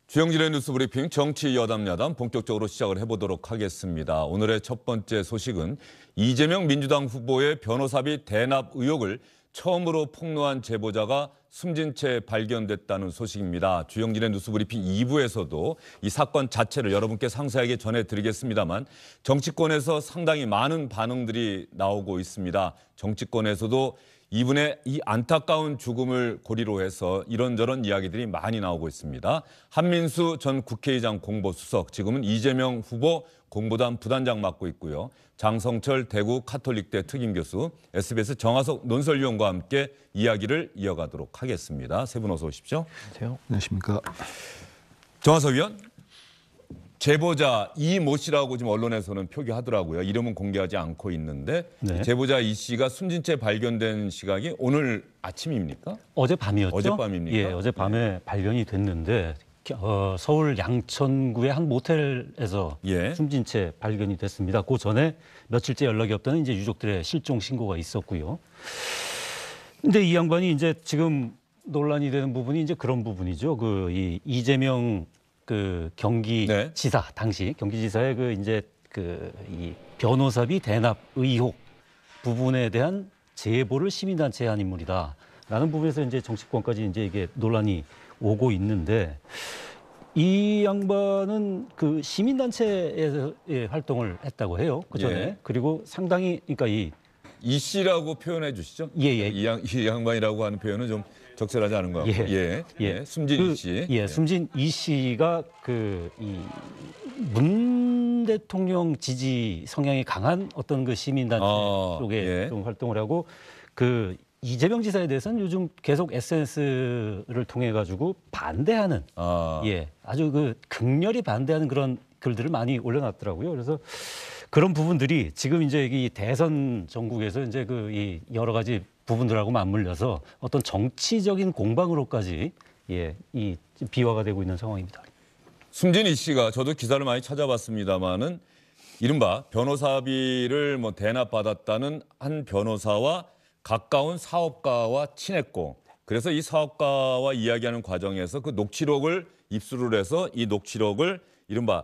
주영진의 뉴스 브리핑 정치 여담 야담 본격적으로 시작을 해보도록 하겠습니다. 오늘의 첫 번째 소식은 이재명 민주당 후보의 변호사비 대납 의혹을 처음으로 폭로한 제보자가 숨진 채 발견됐다는 소식입니다. 주영진의 뉴스 브리핑 2부에서도 이 사건 자체를 여러분께 상세하게 전해드리겠습니다만 정치권에서 상당히 많은 반응들이 나오고 있습니다. 정치권에서도 이분의 이 안타까운 죽음을 고리로 해서 이런저런 이야기들이 많이 나오고 있습니다. 한민수 전 국회의장 공보수석, 지금은 이재명 후보 공보단 부단장 맡고 있고요. 장성철 대구 카톨릭대 특임교수, SBS 정하석 논설위원과 함께 이야기를 이어가도록 하겠습니다. 세 분 어서 오십시오. 안녕하세요. 안녕하십니까. 정하석 위원, 제보자 이 모 씨라고 지금 언론에서는 표기하더라고요. 이름은 공개하지 않고 있는데 네. 제보자 이 씨가 숨진 채 발견된 시각이 오늘 아침입니까? 어젯밤이었죠. 어젯밤입니까? 예, 어젯밤에 발견이 됐는데 서울 양천구의 한 모텔에서 숨진 채 발견이 됐습니다. 그 전에 며칠째 연락이 없다는 이제 유족들의 실종 신고가 있었고요. 근데 이 양반이 이제 지금 논란이 되는 부분이 이제 그런 부분이죠. 이 이재명 경기지사 당시 경기지사의 이 변호사비 대납 의혹 부분에 대한 제보를 시민단체에 한 인물이다라는 부분에서 이제 정치권까지 이제 이게 논란이 오고 있는데 이 양반은 그 시민단체에서 활동을 했다고 해요. 그 전에 그리고 상당히 그러니까 이 씨라고 표현해 주시죠. 이 양반이라고 하는 표현은 좀 적절하지 않은 것 같고. 숨진 이 씨. 숨진 이 씨가 이 문 대통령 지지 성향이 강한 어떤 그 시민단체 쪽에 좀 활동을 하고 이재명 지사에 대해서는 요즘 계속 SNS를 통해 가지고 반대하는 아주 극렬히 반대하는 그런 글들을 많이 올려놨더라고요. 그래서 그런 부분들이 지금 이제 이 대선 전국에서 이제 이 여러 가지 부분들하고 맞물려서 어떤 정치적인 공방으로까지 이 비화가 되고 있는 상황입니다. 숨진 이 씨가 저도 기사를 많이 찾아봤습니다만은 이른바 변호사비를 대납받았다는 한 변호사와 가까운 사업가와 친했고, 그래서 이 사업가와 이야기하는 과정에서 그 녹취록을 입수를 해서 이 녹취록을 이른바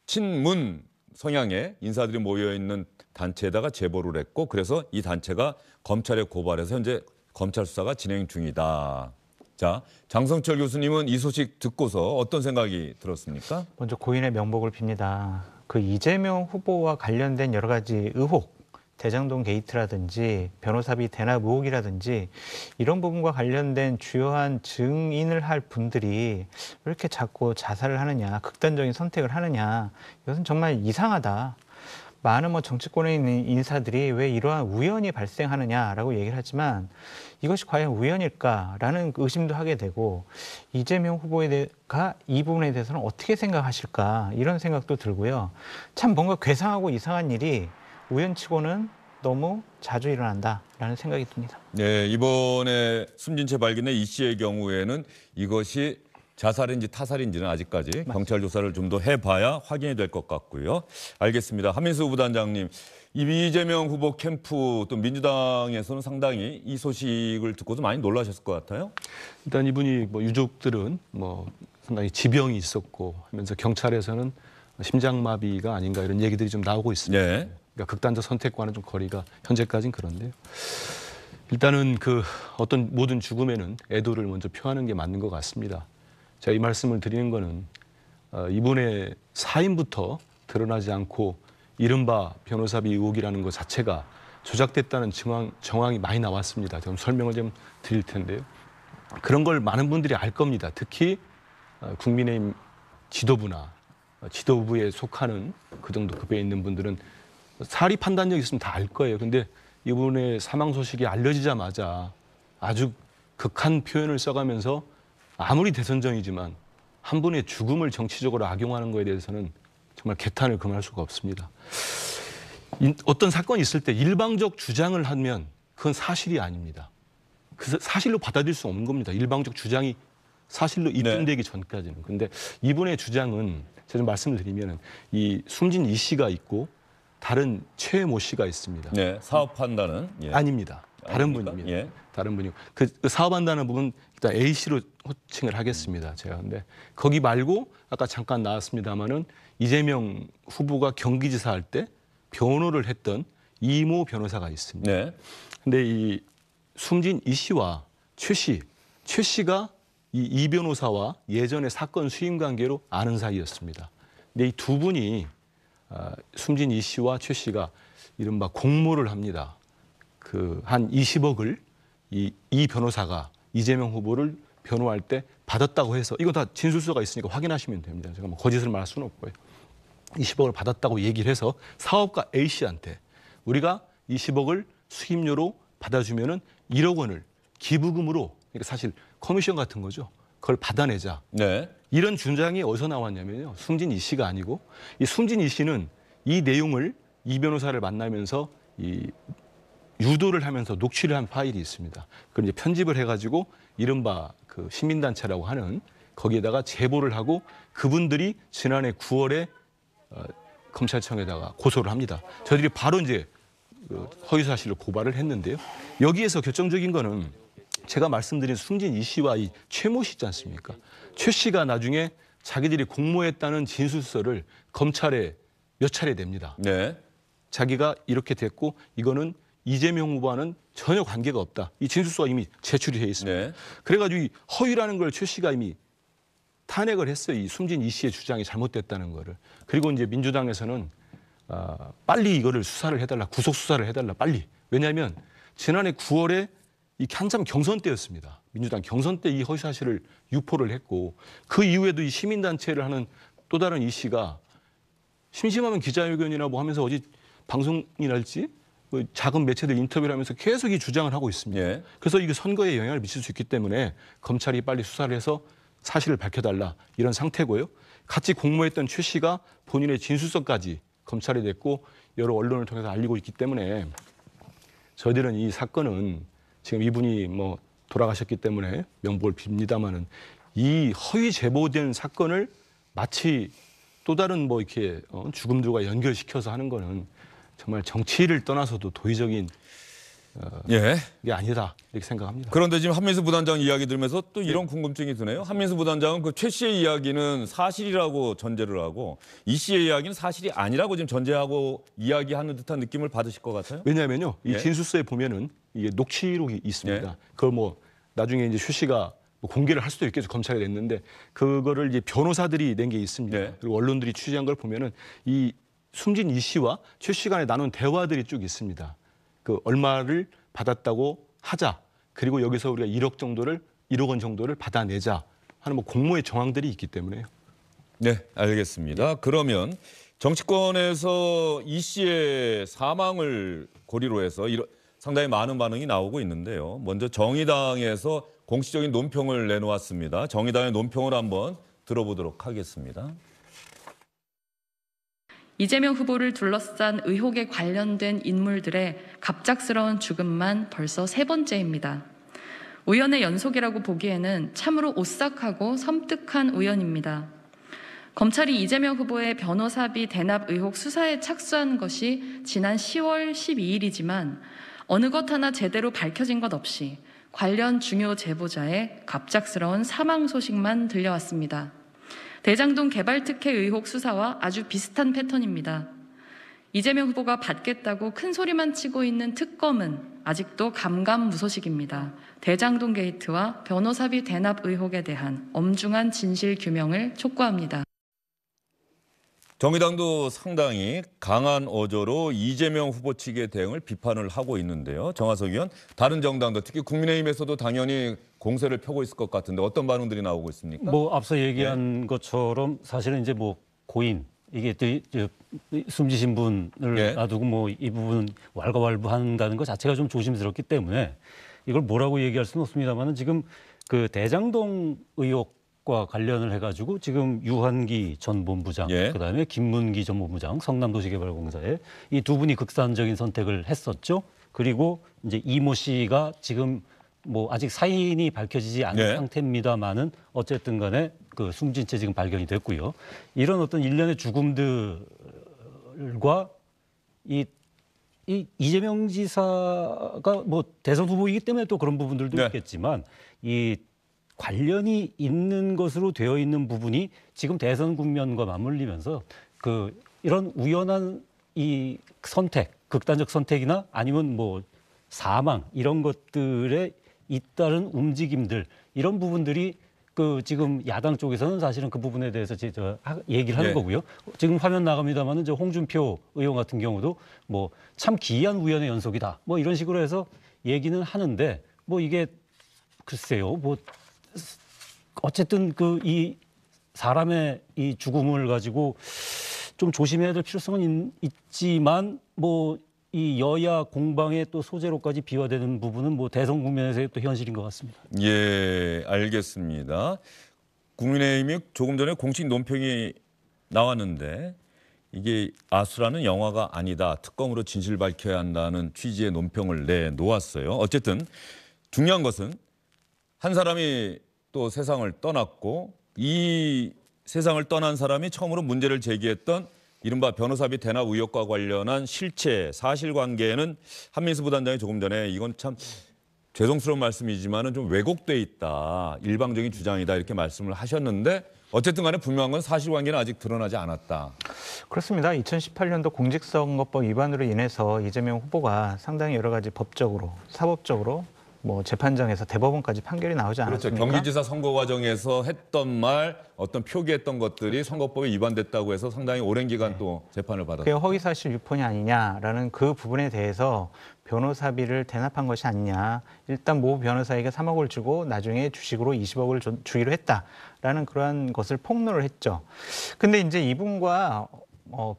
친문 성향의 인사들이 모여있는 단체에다가 제보를 했고, 그래서 이 단체가 검찰에 고발해서 현재 검찰 수사가 진행 중이다. 자, 장성철 교수님은 이 소식 듣고서 어떤 생각이 들었습니까? 먼저 고인의 명복을 빕니다. 이재명 후보와 관련된 여러 가지 의혹, 대장동 게이트라든지 변호사비 대납 의혹이라든지 이런 부분과 관련된 주요한 증인을 할 분들이 왜 이렇게 자꾸 자살을 하느냐, 극단적인 선택을 하느냐, 이것은 정말 이상하다. 많은 정치권에 있는 인사들이 왜 이러한 우연이 발생하느냐라고 얘기를 하지만 이것이 과연 우연일까라는 의심도 하게 되고, 이재명 후보가 이 부분에 대해서는 어떻게 생각하실까 이런 생각도 들고요. 참 뭔가 괴상하고 이상한 일이 우연치고는 너무 자주 일어난다라는 생각이 듭니다. 네, 이번에 숨진 채 발견된 이 씨의 경우에는 이것이 자살인지 타살인지는 아직까지 맞습니다. 경찰 조사를 좀 더 해봐야 확인이 될 것 같고요. 알겠습니다. 한민수 부단장님, 이재명 후보 캠프 또 민주당에서는 상당히 이 소식을 듣고도 많이 놀라셨을 것 같아요. 일단 이분이 유족들은 상당히 지병이 있었고 하면서 경찰에서는 심장마비가 아닌가 이런 얘기들이 좀 나오고 있습니다. 그러니까 극단적 선택과는 좀 거리가 현재까지는 그런데요. 일단은 어떤 모든 죽음에는 애도를 먼저 표하는 게 맞는 것 같습니다. 제가 이 말씀을 드리는 거는 이분의 사인부터 드러나지 않고 이른바 변호사비 의혹이라는 것 자체가 조작됐다는 정황이 많이 나왔습니다. 좀 설명을 좀 드릴 텐데요. 그런 걸 많은 분들이 알 겁니다. 특히 국민의힘 지도부나 지도부에 속하는 그 정도 급에 있는 분들은 사리 판단력 있으면 다 알 거예요. 근데 이분의 사망 소식이 알려지자마자 아주 극한 표현을 써가면서 아무리 대선정이지만 한 분의 죽음을 정치적으로 악용하는 거에 대해서는 정말 개탄을 금할 수가 없습니다. 어떤 사건이 있을 때 일방적 주장을 하면 그건 사실이 아닙니다. 그 사실로 받아들일 수 없는 겁니다. 일방적 주장이 사실로 입증되기 전까지는. 근데 이분의 주장은 제가 좀 말씀을 드리면 이 숨진 이 씨가 있고 다른 최모 씨가 있습니다. 네, 사업 판단은 아닙니다. 다른 분입니다. 예. 다른 분이고 그 사업한다는 부분 일단 A 씨로 호칭을 하겠습니다. 제가 근데 거기 말고 아까 잠깐 나왔습니다마는 이재명 후보가 경기지사 할 때 변호를 했던 이모 변호사가 있습니다. 네. 근데 이 숨진 이 씨와 최 씨가 이 변호사와 예전에 사건 수임 관계로 아는 사이였습니다. 근데 이 두 분이 숨진 이 씨와 최 씨가 이른바 공모를 합니다. 그 한 20억을 이 변호사가 이재명 후보를 변호할 때 받았다고 해서 이건 다 진술서가 있으니까 확인하시면 됩니다. 제가 뭐 거짓을 말할 수는 없고요. 20억을 받았다고 얘기를 해서 사업가 A 씨한테 우리가 20억을 수임료로 받아주면은 1억 원을 기부금으로 그러니까 사실 커미션 같은 거죠. 그걸 받아내자. 네. 이런 주장이 어디서 나왔냐면요. 숨진 이 씨가 아니고 이 숨진 이 씨는 이 내용을 이 변호사를 만나면서 이 유도를 하면서 녹취를 한 파일이 있습니다. 그걸 이제 편집을 해가지고 이른바 그 시민단체라고 하는 거기에다가 제보를 하고 그분들이 지난해 9월에 검찰청에다가 고소를 합니다. 저희들이 바로 이제 허위사실로 고발을 했는데요. 여기에서 결정적인 거는 제가 말씀드린 숨진 이 씨와 이 최모 씨 있지 않습니까? 최 씨가 나중에 자기들이 공모했다는 진술서를 검찰에 몇 차례 냅니다. 네. 자기가 이렇게 됐고 이거는 이재명 후보와는 전혀 관계가 없다. 이 진술서가 이미 제출이 되어 있습니다. 네. 그래가지고 이 허위라는 걸 최 씨가 이미 탄핵을 했어요. 이 숨진 이 씨의 주장이 잘못됐다는 거를. 그리고 이제 민주당에서는 빨리 이거를 수사를 해달라. 구속 수사를 해달라. 빨리. 왜냐하면 지난해 9월에 이 한참 경선 때였습니다. 민주당 경선 때 이 허위 사실을 유포를 했고 그 이후에도 이 시민단체를 하는 또 다른 이 씨가 심심하면 기자회견이나 뭐 하면서 어디 방송이랄지 작은 매체들 인터뷰를 하면서 계속 이 주장을 하고 있습니다. 예. 그래서 이게 선거에 영향을 미칠 수 있기 때문에 검찰이 빨리 수사를 해서 사실을 밝혀달라 이런 상태고요. 같이 공모했던 최 씨가 본인의 진술서까지 검찰에 냈고 여러 언론을 통해서 알리고 있기 때문에 저희들은 이 사건은 지금 이분이 뭐 돌아가셨기 때문에 명복을 빕니다마는 이 허위 제보된 사건을 마치 또 다른 뭐 이렇게 죽음들과 연결시켜서 하는 거는 정말 정치를 떠나서도 도의적인 게 아니다 이렇게 생각합니다. 그런데 지금 한민수 부단장 이야기 들으면서 또 이런 궁금증이 드네요. 한민수 부단장은 그 최 씨의 이야기는 사실이라고 전제를 하고 이 씨의 이야기는 사실이 아니라고 지금 전제하고 이야기하는 듯한 느낌을 받으실 것 같아요. 왜냐하면요, 이 진술서에 보면은 이게 녹취록이 있습니다. 그걸 뭐 나중에 이제 최 씨가 뭐 공개를 할 수도 있겠죠. 검찰에 냈는데 그거를 이제 변호사들이 낸 게 있습니다. 그리고 언론들이 취재한 걸 보면은 이 숨진 이 씨와 최 씨 간에 나눈 대화들이 쭉 있습니다. 그 얼마를 받았다고 하자. 그리고 여기서 우리가 1억 원 정도를 받아내자 하는 뭐 공모의 정황들이 있기 때문에요. 네, 알겠습니다. 그러면 정치권에서 이 씨의 사망을 고리로 해서 상당히 많은 반응이 나오고 있는데요. 먼저 정의당에서 공식적인 논평을 내놓았습니다. 정의당의 논평을 한번 들어보도록 하겠습니다. 이재명 후보를 둘러싼 의혹에 관련된 인물들의 갑작스러운 죽음만 벌써 3번째입니다. 우연의 연속이라고 보기에는 참으로 오싹하고 섬뜩한 우연입니다. 검찰이 이재명 후보의 변호사비 대납 의혹 수사에 착수한 것이 지난 10월 12일이지만 어느 것 하나 제대로 밝혀진 것 없이 관련 중요 제보자의 갑작스러운 사망 소식만 들려왔습니다. 대장동 개발 특혜 의혹 수사와 아주 비슷한 패턴입니다. 이재명 후보가 받겠다고 큰 소리만 치고 있는 특검은 아직도 감감무소식입니다. 대장동 게이트와 변호사비 대납 의혹에 대한 엄중한 진실 규명을 촉구합니다. 정의당도 상당히 강한 어조로 이재명 후보 측의 대응을 비판을 하고 있는데요. 정화석 의원, 다른 정당도 특히 국민의힘에서도 당연히 공세를 펴고 있을 것 같은데 어떤 반응들이 나오고 있습니까? 뭐 앞서 얘기한 것처럼 사실은 이제 뭐 고인 이게 숨지신 분을 놔두고 뭐 이 부분 왈가왈부한다는 것 자체가 좀 조심스럽기 때문에 이걸 뭐라고 얘기할 수는 없습니다만은 지금 그 대장동 의혹과 관련을 해가지고 지금 유한기 전 본부장, 그다음에 김문기 전 본부장, 성남도시개발공사에 이 두 분이 극단적인 선택을 했었죠. 그리고 이제 이모 씨가 지금 뭐 아직 사인이 밝혀지지 않은 상태입니다만은 어쨌든 간에 그 숨진 채 지금 발견이 됐고요. 이런 어떤 일련의 죽음들과 이 이 이재명 지사가 뭐 대선 후보이기 때문에 또 그런 부분들도 네. 있겠지만 이 관련이 있는 것으로 되어 있는 부분이 지금 대선 국면과 맞물리면서 그 이런 우연한 이 선택, 극단적 선택이나 아니면 뭐 사망 이런 것들에 잇따른 움직임들 이런 부분들이 그 지금 야당 쪽에서는 사실은 그 부분에 대해서 얘기를 하는 네. 거고요. 지금 화면 나갑니다만은 저 홍준표 의원 같은 경우도 뭐 참 기이한 우연의 연속이다. 뭐 이런 식으로 해서 얘기는 하는데 뭐 이게 글쎄요. 뭐 어쨌든 그 이 사람의 이 죽음을 가지고 좀 조심해야 될 필요성은 있지만 뭐 이 여야 공방의 또 소재로까지 비화되는 부분은 뭐 대선 국면에서의 또 현실인 것 같습니다. 예, 알겠습니다. 국민의힘이 조금 전에 공식 논평이 나왔는데 이게 아수라는 영화가 아니다. 특검으로 진실을 밝혀야 한다는 취지의 논평을 내놓았어요. 어쨌든 중요한 것은 한 사람이 또 세상을 떠났고 이 세상을 떠난 사람이 처음으로 문제를 제기했던 이른바 변호사비 대납 의혹과 관련한 실체, 사실관계는 한민수 부단장이 조금 전에 이건 참 죄송스러운 말씀이지만은 좀 왜곡돼 있다. 일방적인 주장이다. 이렇게 말씀을 하셨는데 어쨌든 간에 분명한 건 사실관계는 아직 드러나지 않았다. 그렇습니다. 2018년도 공직선거법 위반으로 인해서 이재명 후보가 상당히 여러 가지 법적으로, 사법적으로 뭐 재판장에서 대법원까지 판결이 나오지 않았습니까? 그렇죠. 경기지사 선거 과정에서 했던 말, 어떤 표기했던 것들이 선거법에 위반됐다고 해서 상당히 오랜 기간 또 재판을 받았죠. 그게 허위사실 유포냐 아니냐라는 그 부분에 대해서 변호사비를 대납한 것이 아니냐. 일단 모 변호사에게 3억을 주고 나중에 주식으로 20억을 주기로 했다라는 그러한 것을 폭로를 했죠. 근데 이제 이분과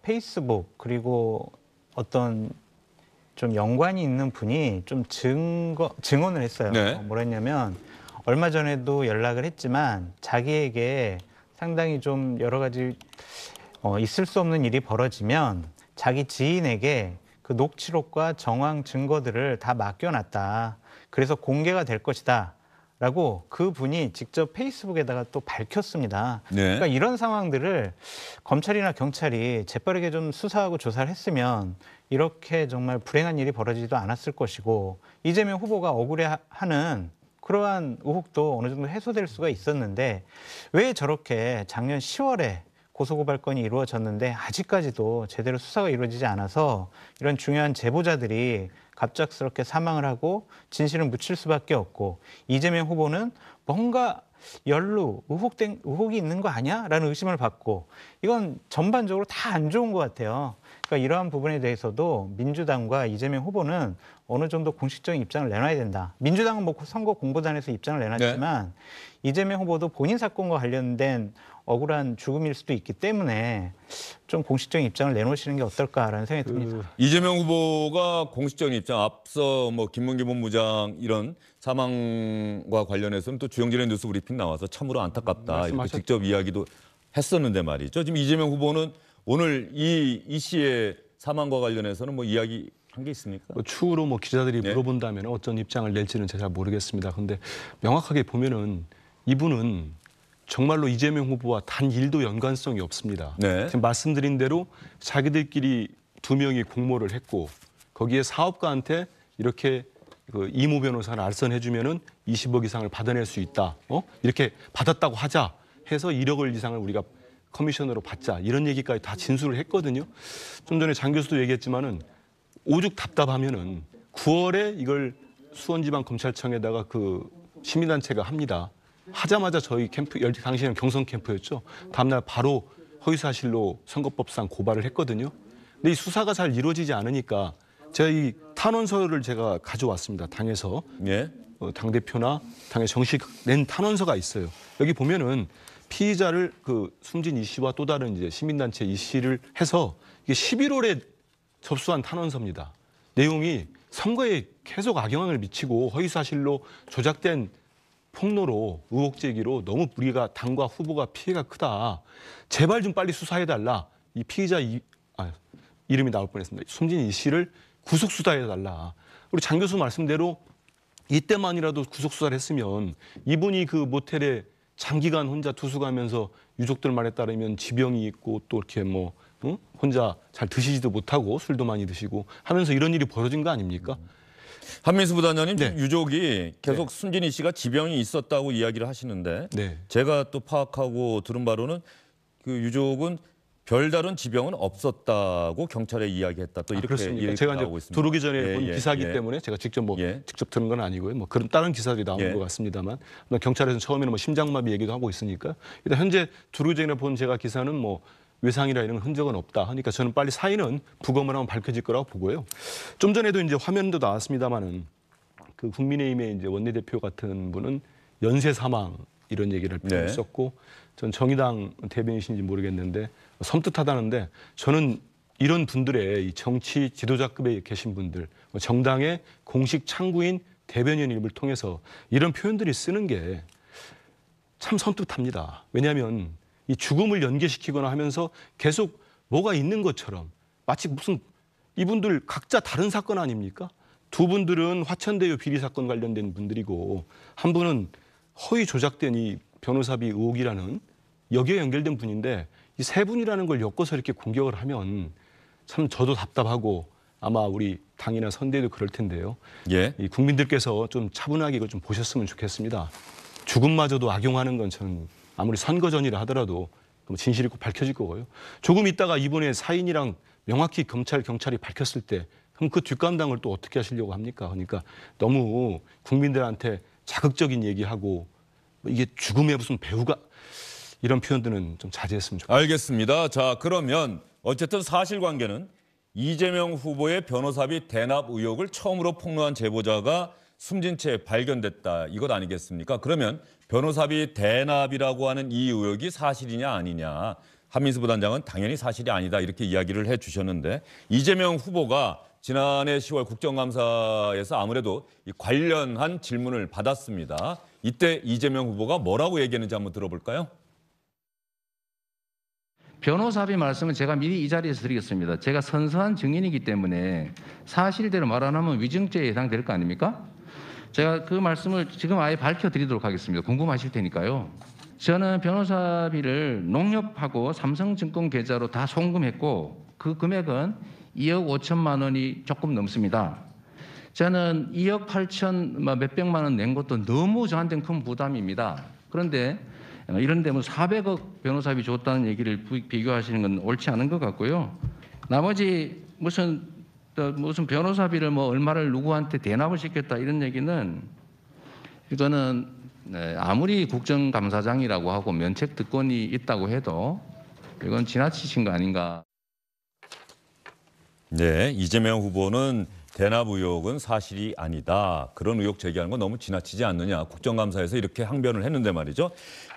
페이스북 그리고 어떤 좀 연관이 있는 분이 좀 증언을 했어요. 네. 뭐라 했냐면 얼마 전에도 연락을 했지만 자기에게 상당히 좀 여러 가지 있을 수 없는 일이 벌어지면 자기 지인에게 그 녹취록과 정황 증거들을 다 맡겨놨다. 그래서 공개가 될 것이다. 라고 그 분이 직접 페이스북에다가 또 밝혔습니다. 네. 그러니까 이런 상황들을 검찰이나 경찰이 재빠르게 좀 수사하고 조사를 했으면 이렇게 정말 불행한 일이 벌어지지도 않았을 것이고 이재명 후보가 억울해하는 그러한 의혹도 어느 정도 해소될 수가 있었는데 왜 저렇게 작년 10월에 고소고발건이 이루어졌는데 아직까지도 제대로 수사가 이루어지지 않아서 이런 중요한 제보자들이 갑작스럽게 사망을 하고 진실을 묻힐 수밖에 없고 이재명 후보는 뭔가 연루, 의혹이 있는 거 아니야? 라는 의심을 받고 이건 전반적으로 다 안 좋은 것 같아요. 그러니까 이러한 부분에 대해서도 민주당과 이재명 후보는 어느 정도 공식적인 입장을 내놔야 된다. 민주당은 뭐 선거 공보단에서 입장을 내놨지만 네. 이재명 후보도 본인 사건과 관련된 억울한 죽음일 수도 있기 때문에 좀 공식적인 입장을 내놓으시는 게 어떨까라는 생각이 듭니다. 이재명 후보가 공식적인 입장, 앞서 뭐 김문기 본부장 이런 사망과 관련해서는 또 주영진의 뉴스 브리핑 나와서 참으로 안타깝다 이렇게 직접 이야기도 했었는데 말이죠. 지금 이재명 후보는 오늘 이 씨의 사망과 관련해서는 뭐 이야기 한 게 있습니까? 추후로 뭐 기자들이 물어본다면 어떤 입장을 낼지는 제가 잘 모르겠습니다. 그런데 명확하게 보면은 이분은 정말로 이재명 후보와 단 1도 연관성이 없습니다. 네. 지금 말씀드린 대로 자기들끼리 2명이 공모를 했고 거기에 사업가한테 이렇게 그 이모 변호사를 알선해주면은 20억 이상을 받아낼 수 있다. 이렇게 받았다고 하자 해서 1억을 이상을 우리가 커미션으로 받자 이런 얘기까지 다 진술을 했거든요. 좀 전에 장 교수도 얘기했지만은 오죽 답답하면은 9월에 이걸 수원지방검찰청에다가 그 시민단체가 합니다. 하자마자 저희 캠프, 당시에는 경선 캠프였죠. 다음날 바로 허위사실로 선거법상 고발을 했거든요. 근데 이 수사가 잘 이루어지지 않으니까 제가 이 탄원서를 제가 가져왔습니다. 당에서. 예. 당대표나 당에 정식 낸 탄원서가 있어요. 여기 보면은 피의자를 그 숨진 이 씨와 또 다른 이제 시민단체 이 씨를 해서 이게 11월에 접수한 탄원서입니다. 내용이 선거에 계속 악영향을 미치고 허위사실로 조작된 폭로로 의혹 제기로 너무 우리가 당과 후보가 피해가 크다. 제발 좀 빨리 수사해달라. 이 피의자 이름이 나올 뻔했습니다. 숨진 이 씨를 구속 수사해달라. 우리 장 교수 말씀대로 이때만이라도 구속 수사를 했으면 이분이 그 모텔에 장기간 혼자 투숙하면서 유족들 말에 따르면 지병이 있고 또 이렇게 뭐 혼자 잘 드시지도 못하고 술도 많이 드시고 하면서 이런 일이 벌어진 거 아닙니까? 한민수 부단장님, 네. 유족이 계속 순진희 씨가 지병이 있었다고 이야기를 하시는데 네. 제가 또 파악하고 들은 바로는 그 유족은 별다른 지병은 없었다고 경찰에 이야기했다. 또 이렇게 그렇습니까? 얘기가 제가 나오고 이제 있습니다. 들어오기 전에 본 기사이기 때문에 제가 직접 직접 들은 건 아니고요. 뭐 그런 다른 기사들이 나오는 것 같습니다만 경찰에서는 처음에는 뭐 심장마비 얘기도 하고 있으니까 일단 현재 들어오기 전에 본 제가 기사는 뭐 외상이라 이런 흔적은 없다 하니까 저는 빨리 사인은 부검을 하면 밝혀질 거라고 보고요. 좀 전에도 이제 화면도 나왔습니다만은 그 국민의힘의 이제 원내대표 같은 분은 연쇄 사망 이런 얘기를 했었고 전 정의당 대변이신지 모르겠는데 섬뜩하다는데 저는 이런 분들의 이 정치 지도자급에 계신 분들 정당의 공식 창구인 대변인을 통해서 이런 표현들이 쓰는 게 참 섬뜩합니다. 왜냐하면 이 죽음을 연계시키거나 하면서 계속 뭐가 있는 것처럼 마치 무슨 이분들 각자 다른 사건 아닙니까? 두 분들은 화천대유 비리 사건 관련된 분들이고 한 분은 허위 조작된 이 변호사비 의혹이라는 여기에 연결된 분인데 이 세 분이라는 걸 엮어서 이렇게 공격을 하면 참 저도 답답하고 아마 우리 당이나 선대도 그럴 텐데요. 이 국민들께서 좀 차분하게 이걸 좀 보셨으면 좋겠습니다. 죽음마저도 악용하는 건 저는 아무리 선거 전이라 하더라도 진실이 꼭 밝혀질 거고요. 조금 있다가 이번에 사인이랑 명확히 경찰이 밝혔을 때 그럼 그 뒷감당을 또 어떻게 하시려고 합니까? 그러니까 너무 국민들한테 자극적인 얘기하고 이게 죽음의 무슨 배우가 이런 표현들은 좀 자제했으면 좋겠습니다. 알겠습니다. 자, 그러면 어쨌든 사실관계는 이재명 후보의 변호사비 대납 의혹을 처음으로 폭로한 제보자가 숨진 채 발견됐다. 이것 아니겠습니까? 그러면 변호사비 대납이라고 하는 이 의혹이 사실이냐 아니냐. 한민수 부단장은 당연히 사실이 아니다. 이렇게 이야기를 해 주셨는데 이재명 후보가 지난해 10월 국정감사에서 아무래도 이 관련한 질문을 받았습니다. 이때 이재명 후보가 뭐라고 얘기했는지 한번 들어볼까요? 변호사비 말씀은 제가 미리 이 자리에서 드리겠습니다. 제가 선서한 증인이기 때문에 사실대로 말 안 하면 위증죄에 해당될 거 아닙니까? 제가 그 말씀을 지금 아예 밝혀드리도록 하겠습니다. 궁금하실 테니까요. 저는 변호사비를 농협하고 삼성증권 계좌로 다 송금했고 그 금액은 2억 5천만 원이 조금 넘습니다. 저는 2억 8천 몇백만 원 낸 것도 너무 저한테는 큰 부담입니다. 그런데 이런 데 뭐 400억 변호사비 줬다는 얘기를 비교하시는 건 옳지 않은 것 같고요. 나머지 무슨 변호사비를 뭐 얼마를 누구한테 대납을 시켰다 이런 얘기는 이거는 아무리 국정감사장이라고 하고 면책 특권이 있다고 해도 이건 지나치신 거 아닌가. 네, 이재명 후보는 대납 의혹은 사실이 아니다. 그런 의혹 제기하는 건 너무 지나치지 않느냐. 국정감사에서 이렇게 항변을 했는데 말이죠.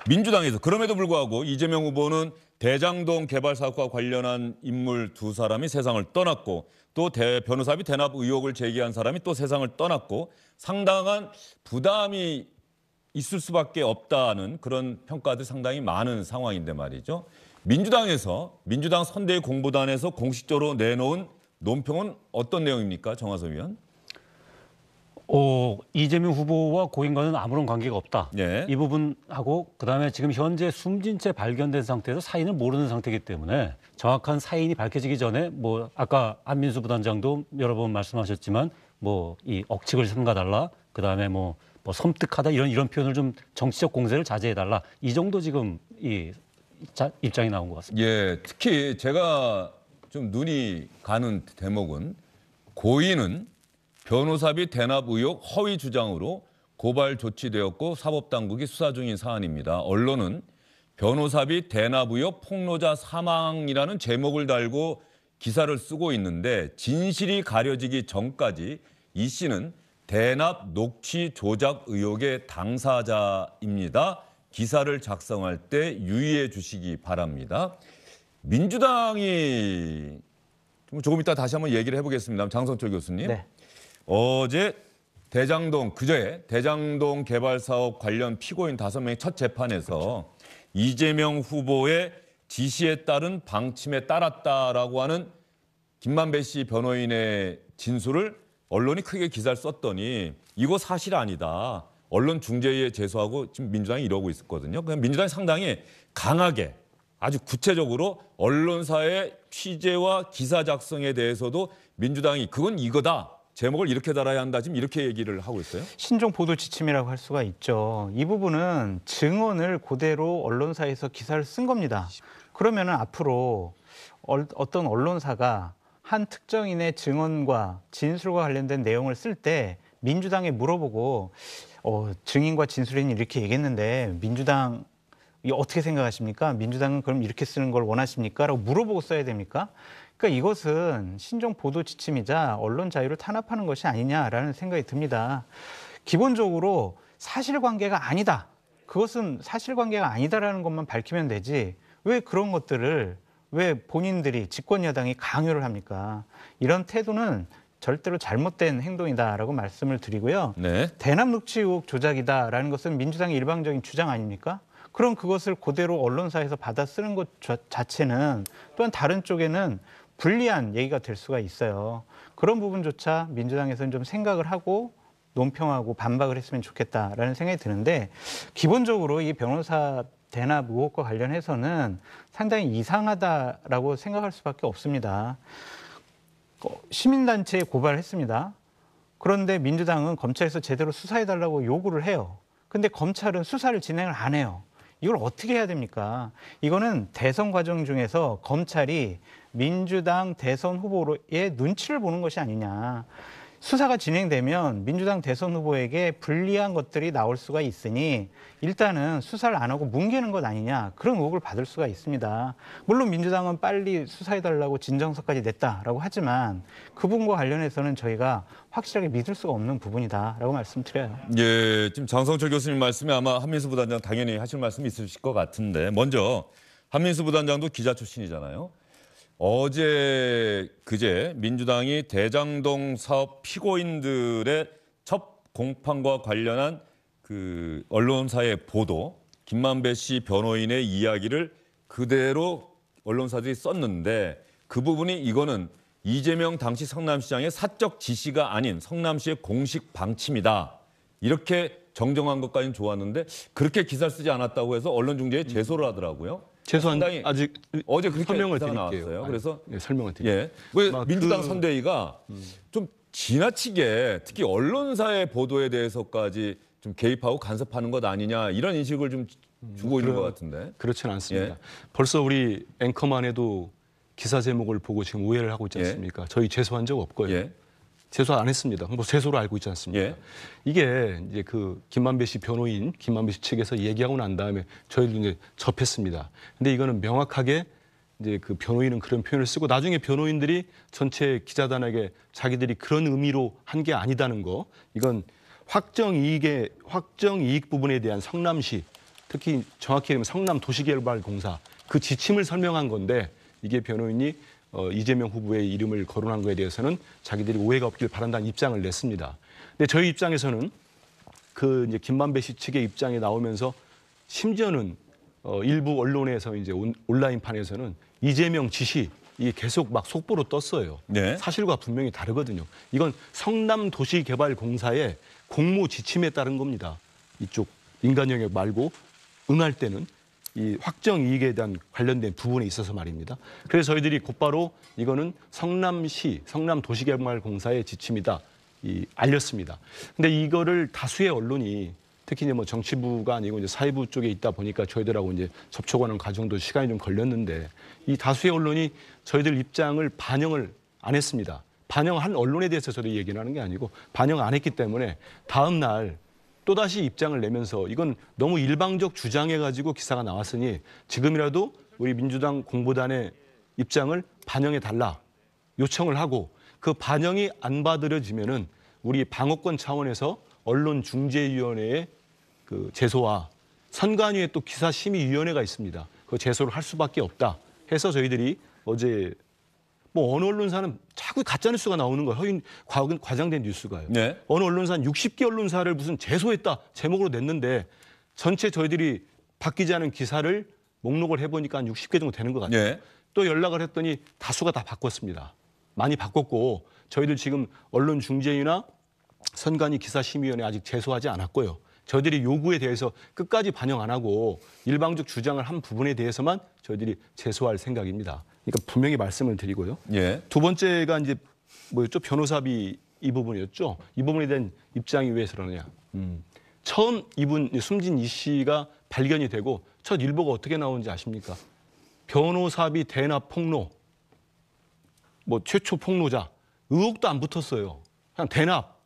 민주당에서 그럼에도 불구하고 이재명 후보는 대장동 개발 사업과 관련한 인물 두 사람이 세상을 떠났고 또 변호사비 대납 의혹을 제기한 사람이 또 세상을 떠났고 상당한 부담이 있을 수밖에 없다는 그런 평가들 상당히 많은 상황인데 말이죠. 민주당 선대위 공보단에서 공식적으로 내놓은 논평은 어떤 내용입니까? 정화서 위원. 이재명 후보와 고인과는 아무런 관계가 없다. 이 부분하고 그다음에 지금 현재 숨진 채 발견된 상태에서 사인을 모르는 상태이기 때문에 정확한 사인이 밝혀지기 전에 뭐 아까 한민수 부단장도 여러 번 말씀하셨지만 뭐 이 억측을 삼가달라. 그다음에 뭐 섬뜩하다 이런 표현을 좀 정치적 공세를 자제해달라. 이 정도 지금 입장이 나온 것 같습니다. 예, 특히 제가 좀 눈이 가는 대목은 고인은 변호사비 대납 의혹 허위 주장으로 고발 조치되었고 사법당국이 수사 중인 사안입니다. 언론은 변호사비 대납 의혹 폭로자 사망이라는 제목을 달고 기사를 쓰고 있는데 진실이 가려지기 전까지 이 씨는 대납 녹취 조작 의혹의 당사자입니다. 기사를 작성할 때 유의해 주시기 바랍니다. 민주당이 조금 이따 다시 한번 얘기를 해보겠습니다. 장성철 교수님. 네. 어제 그저에 대장동 개발 사업 관련 피고인 5명의 첫 재판에서 이재명 후보의 지시에 따른 방침에 따랐다라고 하는 김만배 씨 변호인의 진술을 언론이 크게 기사를 썼더니 이거 사실 아니다. 언론 중재위에 제소하고 지금 민주당이 이러고 있었거든요. 그냥 민주당이 상당히 강하게 아주 구체적으로 언론사의 취재와 기사 작성에 대해서도 민주당이 그건 이거다. 제목을 이렇게 달아야 한다. 지금 이렇게 얘기를 하고 있어요. 신종 보도 지침이라고 할 수가 있죠. 이 부분은 증언을 그대로 언론사에서 기사를 쓴 겁니다. 그러면은 앞으로 어떤 언론사가 한 특정인의 증언과 진술과 관련된 내용을 쓸 때 민주당에 물어보고 증인과 진술인이 이렇게 얘기했는데 민주당 어떻게 생각하십니까? 민주당은 그럼 이렇게 쓰는 걸 원하십니까? 라고 물어보고 써야 됩니까? 그러니까 이것은 신종 보도 지침이자 언론 자유를 탄압하는 것이 아니냐라는 생각이 듭니다. 기본적으로 사실관계가 아니다. 그것은 사실관계가 아니다라는 것만 밝히면 되지 왜 그런 것들을 왜 본인들이 집권 여당이 강요를 합니까? 이런 태도는 절대로 잘못된 행동이다라고 말씀을 드리고요. 네. 대납 녹취 의혹 조작이다라는 것은 민주당의 일방적인 주장 아닙니까? 그럼 그것을 그대로 언론사에서 받아 쓰는 것 자체는 또한 다른 쪽에는 불리한 얘기가 될 수가 있어요. 그런 부분조차 민주당에서는 좀 생각을 하고 논평하고 반박을 했으면 좋겠다라는 생각이 드는데 기본적으로 이 변호사 대납 의혹과 관련해서는 상당히 이상하다라고 생각할 수밖에 없습니다. 시민단체에 고발을 했습니다. 그런데 민주당은 검찰에서 제대로 수사해달라고 요구를 해요. 근데 검찰은 수사를 진행을 안 해요. 이걸 어떻게 해야 됩니까? 이거는 대선 과정 중에서 검찰이 민주당 대선 후보의 눈치를 보는 것이 아니냐. 수사가 진행되면 민주당 대선 후보에게 불리한 것들이 나올 수가 있으니 일단은 수사를 안 하고 뭉개는 것 아니냐. 그런 의혹을 받을 수가 있습니다. 물론 민주당은 빨리 수사해달라고 진정서까지 냈다라고 하지만 그 부분과 관련해서는 저희가 확실하게 믿을 수가 없는 부분이다라고 말씀드려요. 예, 지금 장성철 교수님 말씀에 아마 한민수 부단장 당연히 하실 말씀이 있으실 것 같은데 먼저 한민수 부단장도 기자 출신이잖아요. 그제 민주당이 대장동 사업 피고인들의 첫 공판과 관련한 그 언론사의 보도, 김만배 씨 변호인의 이야기를 그대로 언론사들이 썼는데 그 부분이 이거는 이재명 당시 성남시장의 사적 지시가 아닌 성남시의 공식 방침이다. 이렇게 정정한 것까지는 좋았는데 그렇게 기사를 쓰지 않았다고 해서 언론중재에 제소를 하더라고요. 최소한 아직 어제 그렇게 설명을 기사가 드릴게요. 나왔어요. 그래서 설명을 드릴게요. 왜 민주당 선대위가 좀 지나치게 특히 언론사의 보도에 대해서까지 좀 개입하고 간섭하는 것 아니냐 이런 인식을 좀 주고 있는 것 같은데. 그렇지는 않습니다. 벌써 우리 앵커만 해도 기사 제목을 보고 지금 오해를 하고 있지 않습니까? 저희 제소한 적 없고요. 제소 안 했습니다. 뭐 제소로 알고 있지 않습니까? 이게 이제 그 김만배 씨 변호인, 김만배 씨 측에서 얘기하고 난 다음에 저희도 이제 접했습니다. 근데 이거는 명확하게 이제 그 변호인은 그런 표현을 쓰고 나중에 변호인들이 전체 기자단에게 자기들이 그런 의미로 한 게 아니다는 거. 이건 확정 이익 부분에 대한 성남시, 특히 정확히 얘기하면 성남도시개발공사 그 지침을 설명한 건데 이게 변호인이 이재명 후보의 이름을 거론한 거에 대해서는 자기들이 오해가 없길 바란다는 입장을 냈습니다. 근데 저희 입장에서는 그 이제 김만배 씨 측의 입장이 나오면서 심지어는 일부 언론에서 이제 온라인판에서는 이재명 지시 이게 계속 막 속보로 떴어요. 사실과 분명히 다르거든요. 이건 성남도시개발공사의 공모 지침에 따른 겁니다. 이쪽 민간 영역 말고 응할 때는 이 확정 이익에 대한 관련된 부분에 있어서 말입니다. 그래서 저희들이 곧바로 이거는 성남시, 성남도시개발공사의 지침이다 알렸습니다. 근데 이거를 다수의 언론이 특히 이제 뭐 정치부가 아니고 이제 사회부 쪽에 있다 보니까 저희들하고 이제 접촉하는 과정도 시간이 좀 걸렸는데 이 다수의 언론이 저희들 입장을 반영을 안 했습니다. 반영한 언론에 대해서 저도 얘기를 하는 게 아니고 반영 안 했기 때문에 다음 날 또다시 입장을 내면서 이건 너무 일방적 주장해가지고 기사가 나왔으니 지금이라도 우리 민주당 공보단의 입장을 반영해달라 요청을 하고 그 반영이 안 받아들여지면은 우리 방어권 차원에서 언론중재위원회의 그 제소와 선관위에 또 기사심의위원회가 있습니다. 그 제소를 할 수밖에 없다 해서 저희들이 어제 뭐 어느 언론사는 자꾸 가짜뉴스가 나오는 거예요. 허위 과장된 뉴스가요. 어느 언론사는 60개 언론사를 무슨 제소했다 제목으로 냈는데 전체 저희들이 바뀌지 않은 기사를 목록을 해보니까 한 60개 정도 되는 것 같아요. 또 연락을 했더니 다수가 다 바꿨습니다. 많이 바꿨고 저희들 지금 언론중재위나 선관위 기사심의위원회 아직 제소하지 않았고요. 저희들이 요구에 대해서 끝까지 반영 안 하고 일방적 주장을 한 부분에 대해서만 저희들이 제소할 생각입니다. 그러니까 분명히 말씀을 드리고요. 예. 두 번째가 이제 뭐였죠? 변호사비 이 부분이었죠. 이 부분에 대한 입장이 왜 그러냐. 처음 이분 숨진 이 씨가 발견이 되고 첫 일보가 어떻게 나오는지 아십니까? 변호사비 대납 폭로, 뭐 최초 폭로자, 의혹도 안 붙었어요. 그냥 대납.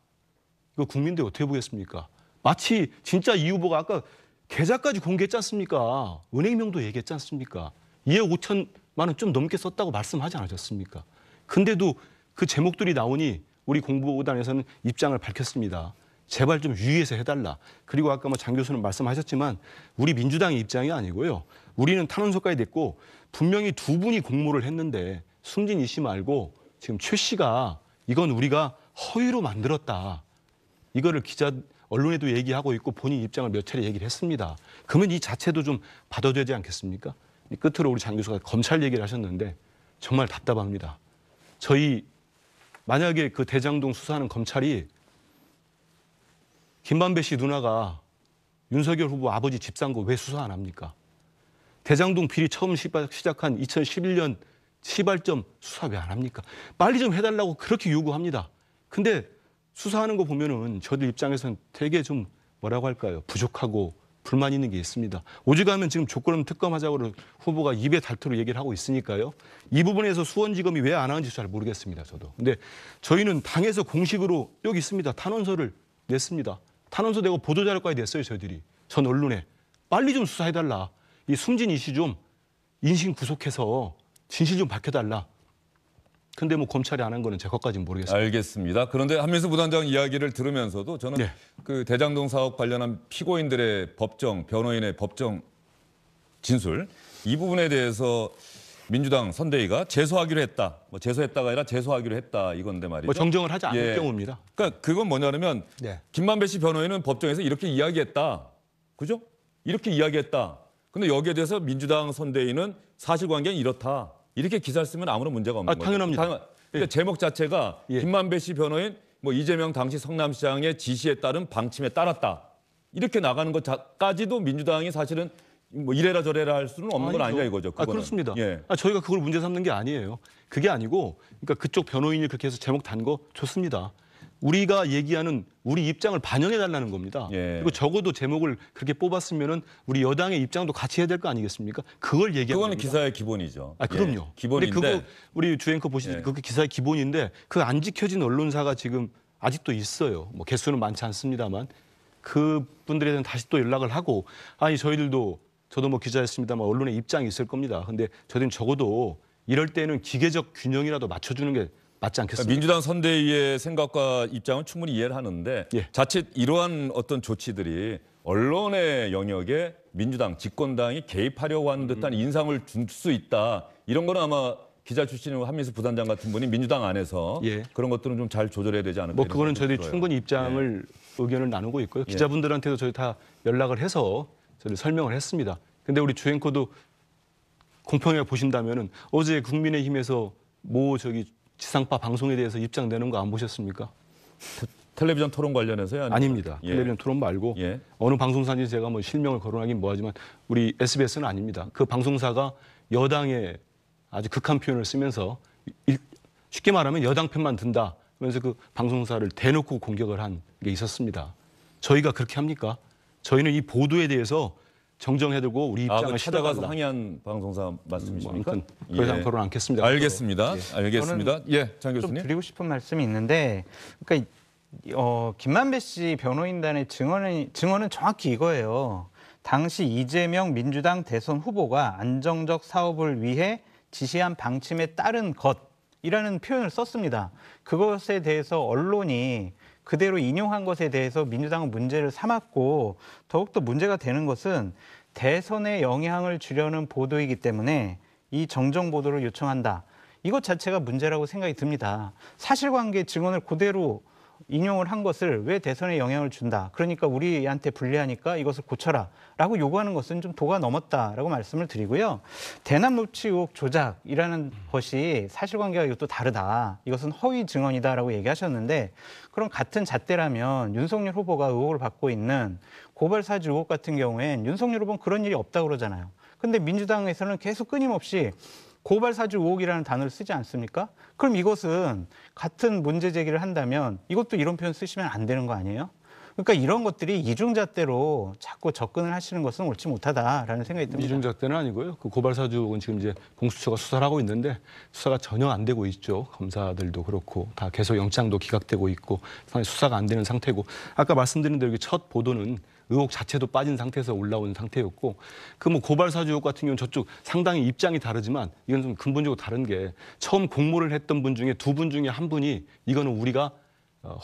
이거 국민들 어떻게 보겠습니까? 마치 진짜 이 후보가 아까 계좌까지 공개했지 않습니까? 은행명도 얘기했지 않습니까? 2억 5천만 원 좀 넘게 썼다고 말씀하지 않으셨습니까? 근데도 그 제목들이 나오니 우리 공보단에서는 입장을 밝혔습니다. 제발 좀 유의해서 해달라. 그리고 아까 뭐 장 교수는 말씀하셨지만 우리 민주당의 입장이 아니고요. 우리는 탄원서까지 냈고 분명히 두 분이 공모를 했는데 숨진 이 씨 말고 지금 최 씨가 이건 우리가 허위로 만들었다. 이거를 언론에도 얘기하고 있고 본인 입장을 몇 차례 얘기를 했습니다. 그러면 이 자체도 좀 받아들여야 되지 않겠습니까? 끝으로 우리 장 교수가 검찰 얘기를 하셨는데 정말 답답합니다. 저희 만약에 그 대장동 수사하는 검찰이 김만배 씨 누나가 윤석열 후보 아버지 집 산 거 왜 수사 안 합니까? 대장동 비리 처음 시작한 2011년 시발점 수사 왜 안 합니까? 빨리 좀 해달라고 그렇게 요구합니다. 근데 수사하는 거 보면은 저들 입장에서는 되게 좀 뭐라고 할까요? 부족하고 불만 있는 게 있습니다. 오죽하면 지금 조건 없는 특검하자고 후보가 입에 닳도록 얘기를 하고 있으니까요. 이 부분에서 수원지검이 왜 안 하는지 잘 모르겠습니다. 저도. 근데 저희는 당에서 공식으로 여기 있습니다. 탄원서를 냈습니다. 탄원서 내고 보도자료까지 냈어요. 저희들이. 전 언론에. 빨리 좀 수사해달라. 이 숨진 이씨 좀 인신 구속해서 진실 좀 밝혀달라. 근데 뭐 검찰이 안 한 거는 제 것까지는 모르겠습니다. 알겠습니다. 그런데 한민수 부단장 이야기를 들으면서도 저는 네. 그 대장동 사업 관련한 피고인들의 법정, 변호인의 법정 진술 이 부분에 대해서 민주당 선대위가 제소하기로 했다. 뭐 제소했다가 아니라 제소하기로 했다 이건데 말이죠. 뭐 정정을 하지 않을 예. 경우입니다. 그러니까 그건 뭐냐면 네. 김만배 씨 변호인은 법정에서 이렇게 이야기했다. 그죠? 이렇게 이야기했다. 근데 여기에 대해서 민주당 선대위는 사실관계는 이렇다. 이렇게 기사를 쓰면 아무런 문제가 없는 거죠. 당연합니다. 그러니까 제목 자체가 예. 김만배 씨 변호인 뭐 이재명 당시 성남시장의 지시에 따른 방침에 따랐다. 이렇게 나가는 것까지도 민주당이 사실은 뭐 이래라 저래라 할 수는 없는 건 아니냐 이거죠. 그거는. 그렇습니다. 예. 저희가 그걸 문제 삼는 게 아니에요. 그게 아니고 그러니까 그쪽 변호인이 그렇게 해서 제목 단 거 좋습니다. 우리가 얘기하는 우리 입장을 반영해달라는 겁니다. 예. 그리고 적어도 제목을 그렇게 뽑았으면은 우리 여당의 입장도 같이 해야 될 거 아니겠습니까? 그걸 얘기하는 그거는 겁니다. 기사의 기본이죠. 그럼요. 예. 기본인데. 근데 그거 우리 주앵커 보시듯이 예. 그게 기사의 기본인데 그 안 지켜진 언론사가 지금 아직도 있어요. 뭐 개수는 많지 않습니다만 그분들에 대해서는 다시 또 연락을 하고 아니 저도 뭐 기자였습니다만 언론의 입장이 있을 겁니다. 근데 저희는 적어도 이럴 때는 기계적 균형이라도 맞춰주는 게 맞지 않겠습니까? 민주당 선대위의 생각과 입장은 충분히 이해를 하는데 예. 자칫 이러한 어떤 조치들이 언론의 영역에 민주당 집권당이 개입하려고 하는 듯한 인상을 줄 수 있다. 이런 거는 아마 기자 출신의 한민수 부단장 같은 분이 민주당 안에서 예. 그런 것들은 좀 잘 조절해야 되지 않을까. 뭐 이런 그거는 생각이 저희들이 들어요. 충분히 입장을 의견을 나누고 있고요. 기자분들한테도 저희 다 연락을 해서 저희 설명을 했습니다. 근데 우리 주앵커도 공평하게 보신다면은 어제 국민의힘에서 지상파 방송에 대해서 입장 내는 거 안 보셨습니까? 텔레비전 토론 관련해서요? 아닙니다. 예. 텔레비전 토론 말고 예. 어느 방송사인지 제가 뭐 실명을 거론하긴 뭐하지만 우리 SBS는 아닙니다. 그 방송사가 여당의 아주 극한 표현을 쓰면서 쉽게 말하면 여당 편만 든다. 그러면서 그 방송사를 대놓고 공격을 한 게 있었습니다. 저희가 그렇게 합니까? 저희는 이 보도에 대해서 정정해두고 우리 입장을 그 찾아가서 시사한다. 항의한 방송사 말씀이십니까? 아무튼 더 이상 토론 않겠습니다. 알겠습니다. 예. 알겠습니다. 예, 장 좀 교수님. 드리고 싶은 말씀이 있는데, 그러니까 김만배 씨 변호인단의 증언은 정확히 이거예요. 당시 이재명 민주당 대선 후보가 안정적 사업을 위해 지시한 방침에 따른 것이라는 표현을 썼습니다. 그것에 대해서 언론이 그대로 인용한 것에 대해서 민주당은 문제를 삼았고 더욱더 문제가 되는 것은 대선에 영향을 주려는 보도이기 때문에 이 정정 보도를 요청한다. 이것 자체가 문제라고 생각이 듭니다. 사실관계 증언을 그대로 인용을 한 것을 왜 대선에 영향을 준다. 그러니까 우리한테 불리하니까 이것을 고쳐라. 라고 요구하는 것은 좀 도가 넘었다라고 말씀을 드리고요. 대납 녹취 의혹 조작이라는 것이 사실관계가 이것도 다르다. 이것은 허위 증언이다라고 얘기하셨는데 그럼 같은 잣대라면 윤석열 후보가 의혹을 받고 있는 고발 사주 의혹 같은 경우엔 윤석열 후보는 그런 일이 없다고 그러잖아요. 근데 민주당에서는 계속 끊임없이 고발 사주 의혹이라는 단어를 쓰지 않습니까? 그럼 이것은 같은 문제 제기를 한다면 이것도 이런 표현 쓰시면 안 되는 거 아니에요? 그러니까 이런 것들이 이중잣대로 자꾸 접근을 하시는 것은 옳지 못하다라는 생각이 듭니다. 이중잣대는 아니고요. 그 고발 사주 의혹은 지금 이제 공수처가 수사를 하고 있는데 수사가 전혀 안 되고 있죠. 검사들도 그렇고 다 계속 영장도 기각되고 있고 수사가 안 되는 상태고 아까 말씀드린 대로 첫 보도는 의혹 자체도 빠진 상태에서 올라온 상태였고 그 뭐 고발 사주 의혹 같은 경우는 저쪽 상당히 입장이 다르지만 이건 좀 근본적으로 다른 게 처음 공모를 했던 분 중에 두 분 중에 한 분이 이거는 우리가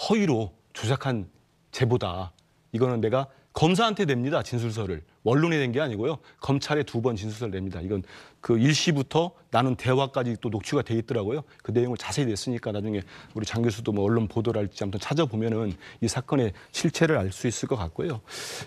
허위로 조작한 제보다. 이거는 내가 검사한테 냅니다. 진술서를. 원론에 낸 게 아니고요. 검찰에 2번 진술서를 냅니다. 이건 그 일시부터 나눈 대화까지 또 녹취가 돼 있더라고요. 그 내용을 자세히 냈으니까 나중에 우리 장 교수도 뭐 언론 보도를 할지 아무튼 찾아보면은 이 사건의 실체를 알 수 있을 것 같고요.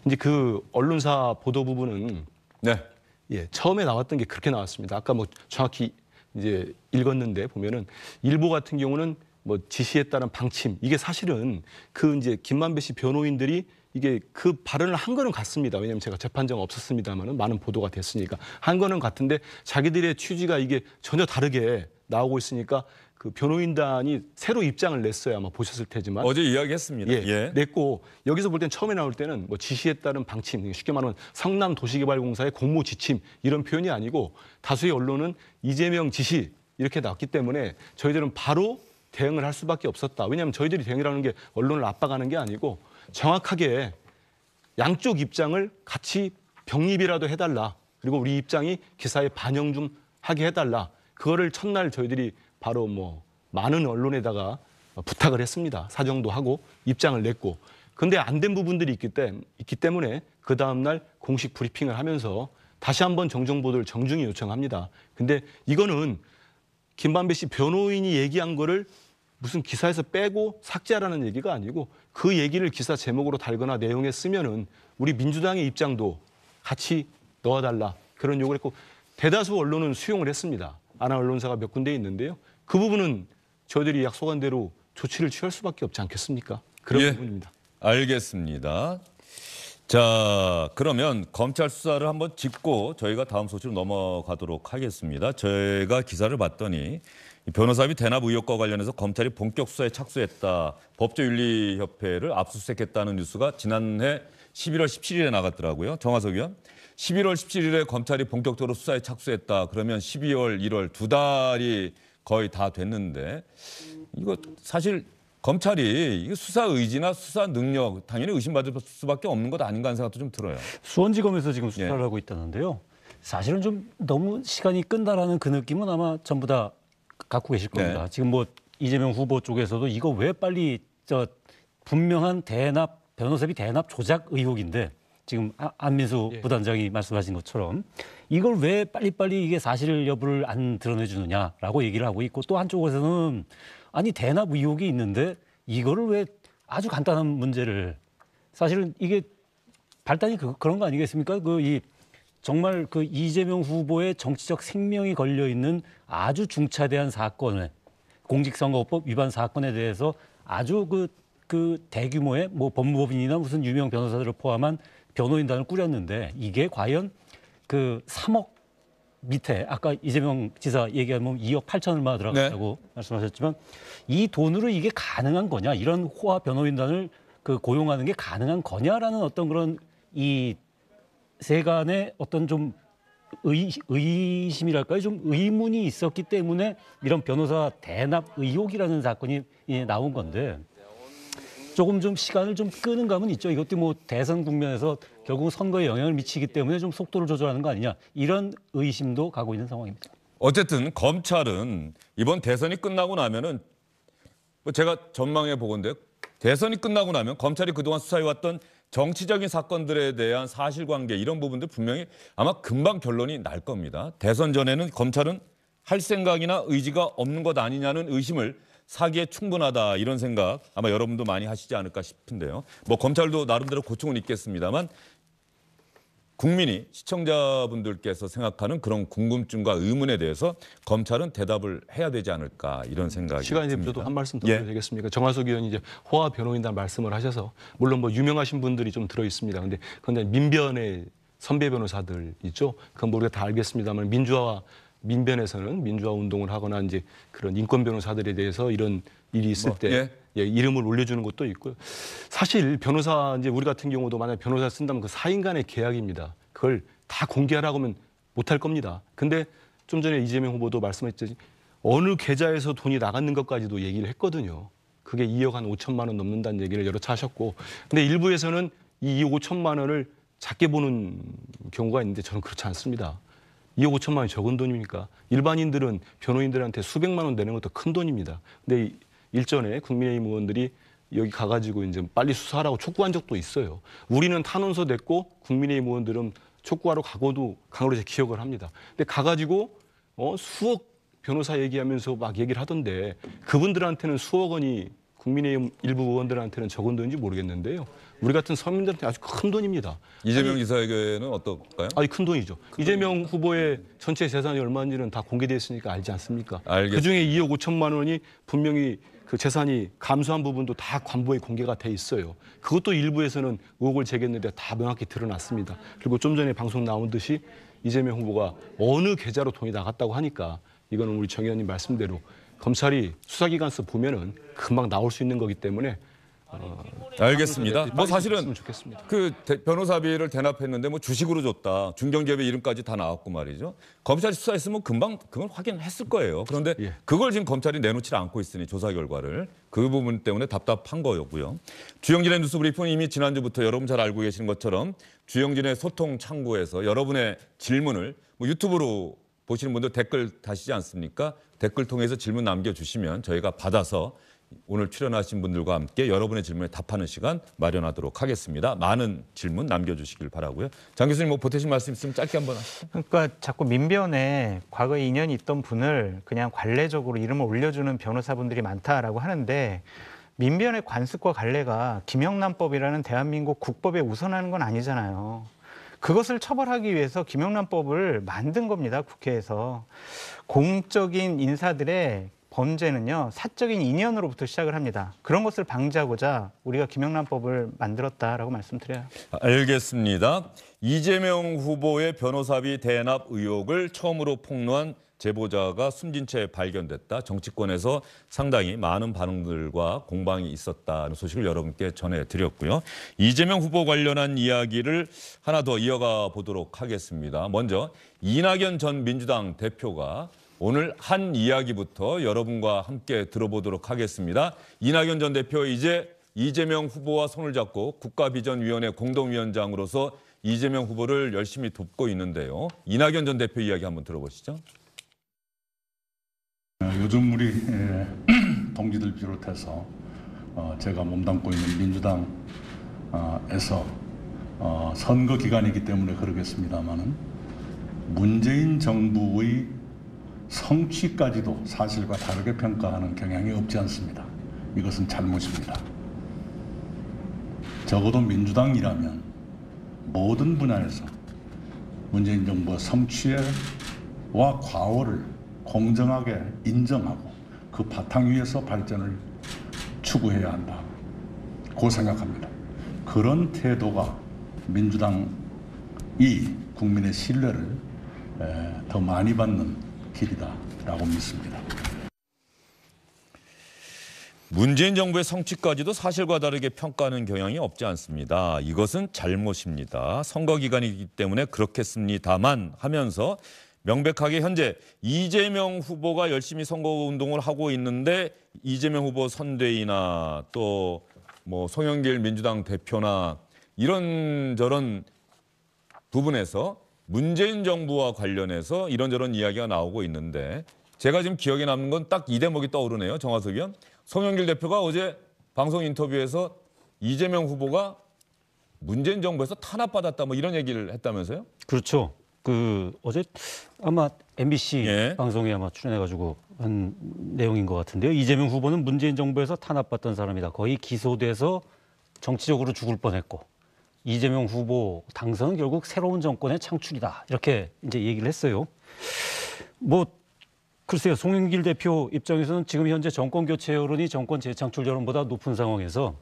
이제 그 언론사 보도 부분은 네. 예, 처음에 나왔던 게 그렇게 나왔습니다. 아까 뭐 정확히 이제 읽었는데 보면은 일보 같은 경우는 뭐 지시에 따른 방침 이게 사실은 그 이제 김만배 씨 변호인들이 이게 그 발언을 한 거는 같습니다. 왜냐하면 제가 재판정 없었습니다만은 많은 보도가 됐으니까 한 거는 같은데 자기들의 취지가 이게 전혀 다르게 나오고 있으니까 그 변호인단이 새로 입장을 냈어요. 아마 보셨을 테지만 어제 이야기했습니다. 예. 냈고 여기서 볼 땐 처음에 나올 때는 뭐 지시에 따른 방침 쉽게 말하면 성남도시개발공사의 공모 지침 이런 표현이 아니고 다수의 언론은 이재명 지시 이렇게 나왔기 때문에 저희들은 바로 대응을 할 수밖에 없었다. 왜냐하면 저희들이 대응이라는 게 언론을 압박하는 게 아니고 정확하게 양쪽 입장을 같이 병립이라도 해달라. 그리고 우리 입장이 기사에 반영 좀 하게 해달라. 그거를 첫날 저희들이 바로 뭐 많은 언론에다가 부탁을 했습니다. 사정도 하고 입장을 냈고. 근데 안 된 부분들이 있기 때문에 그 다음날 공식 브리핑을 하면서 다시 한번 정정보도를 정중히 요청합니다. 근데 이거는 김만배 씨 변호인이 얘기한 거를 무슨 기사에서 빼고 삭제하라는 얘기가 아니고 그 얘기를 기사 제목으로 달거나 내용에 쓰면은 우리 민주당의 입장도 같이 넣어달라 그런 요구를 했고 대다수 언론은 수용을 했습니다. 안 한 언론사가 몇 군데 있는데요. 그 부분은 저희들이 약속한 대로 조치를 취할 수밖에 없지 않겠습니까? 그런 부분입니다. 알겠습니다. 자, 그러면 검찰 수사를 한번 짚고 저희가 다음 소식으로 넘어가도록 하겠습니다. 제가 기사를 봤더니 변호사비 대납 의혹과 관련해서 검찰이 본격 수사에 착수했다. 법조윤리협회를 압수수색했다는 뉴스가 지난해 11월 17일에 나갔더라고요. 정화석 의원. 11월 17일에 검찰이 본격적으로 수사에 착수했다. 그러면 12월, 1월 2달이 거의 다 됐는데 이거 사실 검찰이 수사 의지나 수사 능력 당연히 의심받을 수밖에 없는 것 아닌가 하는 생각도 좀 들어요. 수원지검에서 지금 수사를 하고 있다는데요. 사실은 좀 너무 시간이 끈다라는 그 느낌은 아마 전부 다 갖고 계실 겁니다. 네. 지금 뭐 이재명 후보 쪽에서도 이거 왜 빨리 분명한 변호사비 대납 조작 의혹인데 지금 안민수 부단장이 말씀하신 것처럼 이걸 왜 빨리빨리 이게 사실 여부를 안 드러내주느냐라고 얘기를 하고 있고 또 한쪽에서는 아니 대납 의혹이 있는데 이거를 왜 아주 간단한 문제를 사실은 이게 발단이 그런 거 아니겠습니까? 정말 그 이재명 후보의 정치적 생명이 걸려 있는 아주 중차대한 사건에 공직선거법 위반 사건에 대해서 아주 그 대규모의 뭐 법무법인이나 무슨 유명 변호사들을 포함한 변호인단을 꾸렸는데 이게 과연 그 3억 밑에 아까 이재명 지사 얘기하면 2억 8천 얼마 들어갔다고 말씀하셨지만 이 돈으로 이게 가능한 거냐 이런 호화 변호인단을 고용하는 게 가능한 거냐라는 어떤 그런 이 세간의 어떤 좀 의심이랄까요? 좀 의문이 있었기 때문에 이런 변호사 대납 의혹이라는 사건이 나온 건데 조금 좀 시간을 좀 끄는 감은 있죠. 이것도 뭐 대선 국면에서 결국 선거에 영향을 미치기 때문에 좀 속도를 조절하는 거 아니냐 이런 의심도 가고 있는 상황입니다. 어쨌든 검찰은 이번 대선이 끝나고 나면은 제가 전망해 보건데요. 대선이 끝나고 나면 검찰이 그동안 수사해왔던 정치적인 사건들에 대한 사실관계 이런 부분들 분명히 아마 금방 결론이 날 겁니다. 대선 전에는 검찰은 할 생각이나 의지가 없는 것 아니냐는 의심을 사기에 충분하다 이런 생각 아마 여러분도 많이 하시지 않을까 싶은데요. 뭐 검찰도 나름대로 고충은 있겠습니다만 국민이 시청자분들께서 생각하는 그런 궁금증과 의문에 대해서 검찰은 대답을 해야 되지 않을까 이런 생각이 시간이 되면 저도 한 말씀 더 드려도 되겠습니까? 정화석 의원이 이제 호화 변호인단 말씀을 하셔서 물론 뭐 유명하신 분들이 좀 들어 있습니다. 근데 민변의 선배 변호사들 있죠. 그건 뭐 우리가 다 알겠습니다만 민주화와 민변에서는 민주화 운동을 하거나 이제 그런 인권 변호사들에 대해서 이런 일이 있을 때 이름을 올려주는 것도 있고요. 사실 변호사 이제 우리 같은 경우도 만약 변호사 쓴다면 그 사인간의 계약입니다. 그걸 다 공개하라고 하면 못할 겁니다. 근데 좀 전에 이재명 후보도 말씀했듯이 어느 계좌에서 돈이 나갔는 것까지도 얘기를 했거든요. 그게 2억 한 5천만 원 넘는다는 얘기를 여러 차 하셨고, 근데 일부에서는 이 5천만 원을 작게 보는 경우가 있는데 저는 그렇지 않습니다. 2억 5천만 원이 적은 돈입니까? 일반인들은 변호인들한테 수백만 원 내는 것도 큰 돈입니다. 근데 일전에 국민의힘 의원들이 여기 가가지고 이제 빨리 수사하라고 촉구한 적도 있어요. 우리는 탄원서 냈고 국민의힘 의원들은 촉구하러 가고도 강으로 제 기억을 합니다. 근데 가가지고 수억 변호사 얘기하면서 막 얘기를 하던데 그분들한테는 수억 원이 국민의힘 일부 의원들한테는 적은 돈인지 모르겠는데요. 우리 같은 서민들한테 아주 큰 돈입니다. 이재명 지사에게는 어떨까요? 아니 큰 돈이죠. 이재명 후보의 전체 재산이 얼마인지는 다 공개되어 있으니까 알지 않습니까? 알겠습니다. 그중에 2억 5천만 원이 분명히 그 재산이 감소한 부분도 다 관보에 공개가 돼 있어요. 그것도 일부에서는 의혹을 제기했는데 다 명확히 드러났습니다. 그리고 좀 전에 방송 나온 듯이 이재명 후보가 어느 계좌로 돈이 나갔다고 하니까 이거는 우리 정 의원님 말씀대로 검찰이 수사기관서 보면은 금방 나올 수 있는 거기 때문에 알겠습니다. 뭐 사실은 좋겠습니다. 그 변호사비를 대납했는데 뭐 주식으로 줬다. 중경기업의 이름까지 다 나왔고 말이죠. 검찰이 수사했으면 금방 그걸 확인했을 거예요. 그런데 그걸 지금 검찰이 내놓지 않고 있으니 조사 결과를 그 부분 때문에 답답한 거였고요. 주영진의 뉴스브리핑은 이미 지난주부터 여러분 잘 알고 계시는 것처럼 주영진의 소통 창구에서 여러분의 질문을 뭐 유튜브로 보시는 분들 댓글 다시지 않습니까? 댓글 통해서 질문 남겨주시면 저희가 받아서 오늘 출연하신 분들과 함께 여러분의 질문에 답하는 시간 마련하도록 하겠습니다. 많은 질문 남겨주시길 바라고요. 장 교수님 뭐 보태신 말씀 있으면 짧게 한번 하시죠. 그러니까 자꾸 민변에 과거에 인연이 있던 분을 그냥 관례적으로 이름을 올려주는 변호사분들이 많다라고 하는데 민변의 관습과 관례가 김영란법이라는 대한민국 국법에 우선하는 건 아니잖아요. 그것을 처벌하기 위해서 김영란법을 만든 겁니다. 국회에서. 공적인 인사들의 범죄는요, 사적인 인연으로부터 시작을 합니다. 그런 것을 방지하고자 우리가 김영란법을 만들었다라고 말씀드려요. 알겠습니다. 이재명 후보의 변호사비 대납 의혹을 처음으로 폭로한 제보자가 숨진 채 발견됐다. 정치권에서 상당히 많은 반응들과 공방이 있었다는 소식을 여러분께 전해드렸고요. 이재명 후보 관련한 이야기를 하나 더 이어가 보도록 하겠습니다. 먼저 이낙연 전 민주당 대표가 오늘 한 이야기부터 여러분과 함께 들어보도록 하겠습니다. 이낙연 전 대표 이제 이재명 후보와 손을 잡고 국가비전위원회 공동위원장으로서 이재명 후보를 열심히 돕고 있는데요. 이낙연 전 대표 이야기 한번 들어보시죠. 요즘 우리 동지들 비롯해서 제가 몸담고 있는 민주당에서 선거 기간이기 때문에 그러겠습니다만은 문재인 정부의 성취까지도 사실과 다르게 평가하는 경향이 없지 않습니다. 이것은 잘못입니다. 적어도 민주당이라면 모든 분야에서 문재인 정부의 성취와 과오를 공정하게 인정하고 그 바탕 위에서 발전을 추구해야 한다고 생각합니다. 그런 태도가 민주당이 국민의 신뢰를 더 많이 받는 길이다라고 믿습니다. 문재인 정부의 성취까지도 사실과 다르게 평가하는 경향이 없지 않습니다. 이것은 잘못입니다. 선거 기간이기 때문에 그렇겠습니다만 하면서 명백하게 현재 이재명 후보가 열심히 선거운동을 하고 있는데 이재명 후보 선대위나 또 뭐 송영길 민주당 대표나 이런저런 부분에서 문재인 정부와 관련해서 이런저런 이야기가 나오고 있는데 제가 지금 기억에 남는 건 딱 이 대목이 떠오르네요. 정화석 의원. 송영길 대표가 어제 방송 인터뷰에서 이재명 후보가 문재인 정부에서 탄압받았다 뭐 이런 얘기를 했다면서요? 그렇죠. 어제 아마 MBC 예. 방송에 아마 출연해가지고 한 내용인 것 같은데요. 이재명 후보는 문재인 정부에서 탄압받던 사람이다. 거의 기소돼서 정치적으로 죽을 뻔했고 이재명 후보 당선은 결국 새로운 정권의 창출이다. 이렇게 이제 얘기를 했어요. 뭐 글쎄요. 송영길 대표 입장에서는 지금 현재 정권 교체 여론이 정권 재창출 여론보다 높은 상황에서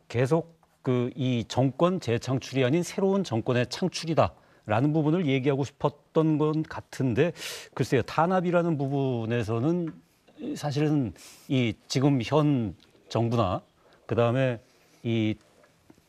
계속 이 정권 재창출이 아닌 새로운 정권의 창출이다라는 부분을 얘기하고 싶었던 건 같은데 글쎄요. 탄압이라는 부분에서는 사실은 이 지금 현 정부나 그다음에 이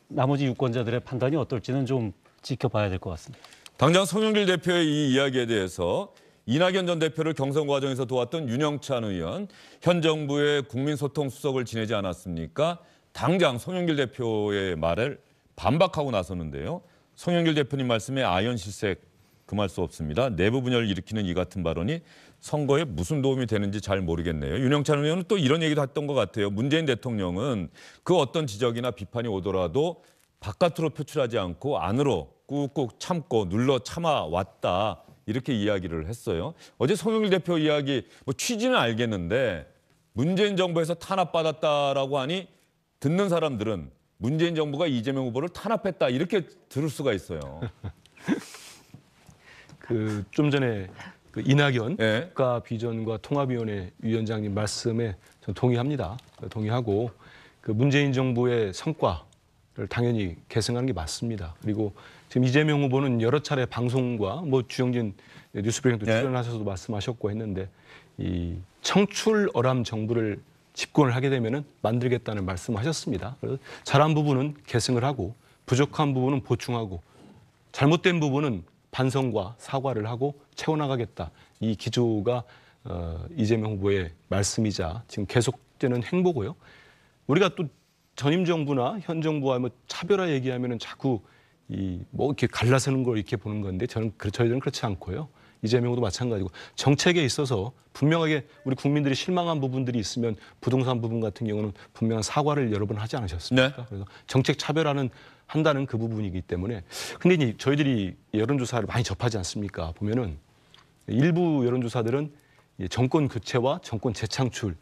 나머지 유권자들의 판단이 어떨지는 좀 지켜봐야 될 것 같습니다. 당장 송영길 대표의 이 이야기에 대해서 이낙연 전 대표를 경선 과정에서 도왔던 윤영찬 의원, 현 정부의 국민소통수석을 지내지 않았습니까? 당장 송영길 대표의 말을 반박하고 나섰는데요. 송영길 대표님 말씀에 아연실색 금할 수 없습니다. 내부 분열을 일으키는 이 같은 발언이 선거에 무슨 도움이 되는지 잘 모르겠네요. 윤영찬 의원은 또 이런 얘기도 했던 것 같아요. 문재인 대통령은 그 어떤 지적이나 비판이 오더라도 바깥으로 표출하지 않고 안으로 꾹꾹 참고 눌러 참아왔다. 이렇게 이야기를 했어요. 어제 송영길 대표 이야기 취지는 알겠는데 문재인 정부에서 탄압받았다라고 하니 듣는 사람들은 문재인 정부가 이재명 후보를 탄압했다 이렇게 들을 수가 있어요. 좀 전에 이낙연 네. 국가비전과 통합위원회 위원장님 말씀에 저는 동의합니다. 동의하고 문재인 정부의 성과를 당연히 계승하는 게 맞습니다. 그리고 지금 이재명 후보는 여러 차례 방송과 주영진 뉴스브리핑도 출연하셔서도 말씀하셨고 했는데 이 청출 어람 정부를 집권을 하게 되면은 만들겠다는 말씀하셨습니다. 그래서 잘한 부분은 계승을 하고 부족한 부분은 보충하고 잘못된 부분은 반성과 사과를 하고 채워나가겠다. 이 기조가 이재명 후보의 말씀이자 지금 계속되는 행보고요. 우리가 또 전임 정부나 현 정부와 차별화 얘기하면은 자꾸 이렇게 갈라서는 걸 이렇게 보는 건데 저희들은 그렇지 않고요. 이재명 후보도 마찬가지고 정책에 있어서 분명하게 우리 국민들이 실망한 부분들이 있으면 부동산 부분 같은 경우는 분명한 사과를 여러 번 하지 않으셨습니까? 네. 그래서 정책 차별화는 한다는 그 부분이기 때문에 근데 이제 저희들이 여론조사를 많이 접하지 않습니까? 보면은 일부 여론조사들은 정권 교체와 정권 재창출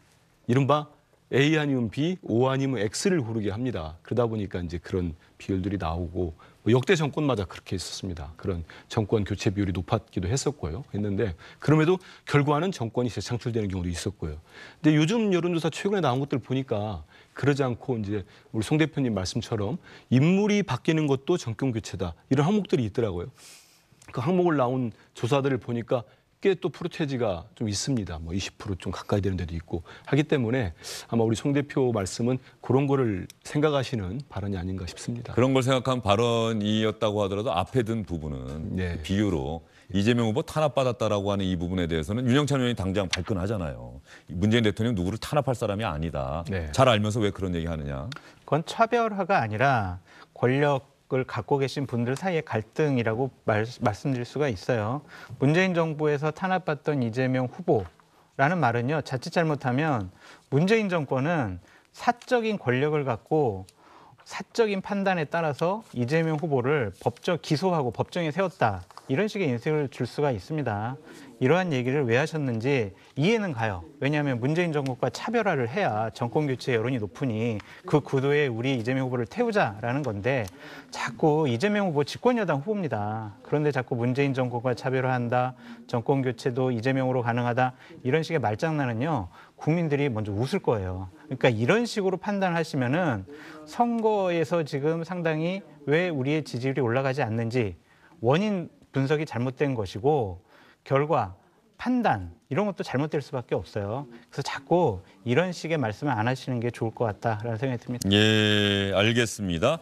이른바 A 아니면 B, O 아니면 X를 고르게 합니다. 그러다 보니까 이제 그런 비율들이 나오고 역대 정권마다 그렇게 있었습니다. 그런 정권 교체 비율이 높았기도 했었고요. 했는데 그럼에도 결과는 정권이 재창출되는 경우도 있었고요. 근데 요즘 여론조사 최근에 나온 것들 보니까 그러지 않고 이제 우리 송 대표님 말씀처럼 인물이 바뀌는 것도 정권 교체다. 이런 항목들이 있더라고요. 그 항목을 나온 조사들을 보니까 꽤 또 프로테지가 좀 있습니다. 20% 좀 가까이 되는 데도 있고 하기 때문에 아마 우리 송 대표 말씀은 그런 거를 생각하시는 발언이 아닌가 싶습니다. 그런 걸 생각한 발언이었다고 하더라도 앞에 든 부분은 네. 비유로 이재명 후보 탄압받았다라고 하는 이 부분에 대해서는 윤영찬 의원이 당장 발끈하잖아요. 문재인 대통령 누구를 탄압할 사람이 아니다. 네. 잘 알면서 왜 그런 얘기 하느냐. 그건 차별화가 아니라 권력을 갖고 계신 분들 사이의 갈등이라고 말씀드릴 수가 있어요. 문재인 정부에서 탄압받던 이재명 후보라는 말은요. 자칫 잘못하면 문재인 정권은 사적인 권력을 갖고 사적인 판단에 따라서 이재명 후보를 법적 기소하고 법정에 세웠다. 이런 식의 인식을 줄 수가 있습니다. 이러한 얘기를 왜 하셨는지 이해는 가요. 왜냐하면 문재인 정권과 차별화를 해야 정권 교체 여론이 높으니 그 구도에 우리 이재명 후보를 태우자라는 건데 자꾸 이재명 후보 집권여당 후보입니다. 그런데 자꾸 문재인 정권과 차별화한다. 정권 교체도 이재명으로 가능하다. 이런 식의 말장난은요. 국민들이 먼저 웃을 거예요. 그러니까 이런 식으로 판단하시면은 선거에서 지금 상당히 왜 우리의 지지율이 올라가지 않는지 원인 분석이 잘못된 것이고 결과, 판단 이런 것도 잘못될 수밖에 없어요. 그래서 자꾸 이런 식의 말씀을 안 하시는 게 좋을 것 같다라는 생각이 듭니다. 예, 알겠습니다.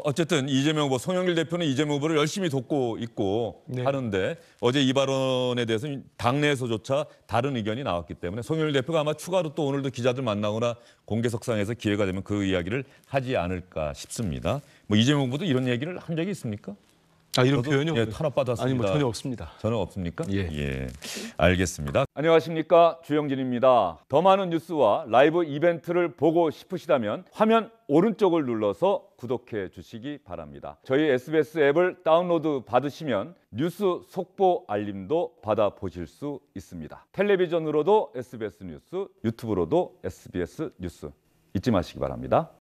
어쨌든 이재명 후보, 송영길 대표는 이재명 후보를 열심히 돕고 있고 네. 하는데 어제 이 발언에 대해서 당내에서조차 다른 의견이 나왔기 때문에 송영길 대표가 아마 추가로 또 오늘도 기자들 만나거나 공개석상에서 기회가 되면 그 이야기를 하지 않을까 싶습니다. 이재명 후보도 이런 얘기를 한 적이 있습니까? 이런 표현이 예, 탄압받았습니다. 아니 뭐 전혀 없습니다. 저는 없습니까? 예. 알겠습니다. 안녕하십니까, 주영진입니다. 더 많은 뉴스와 라이브 이벤트를 보고 싶으시다면 화면 오른쪽을 눌러서 구독해 주시기 바랍니다. 저희 SBS 앱을 다운로드 받으시면 뉴스 속보 알림도 받아보실 수 있습니다. 텔레비전으로도 SBS 뉴스, 유튜브로도 SBS 뉴스 잊지 마시기 바랍니다.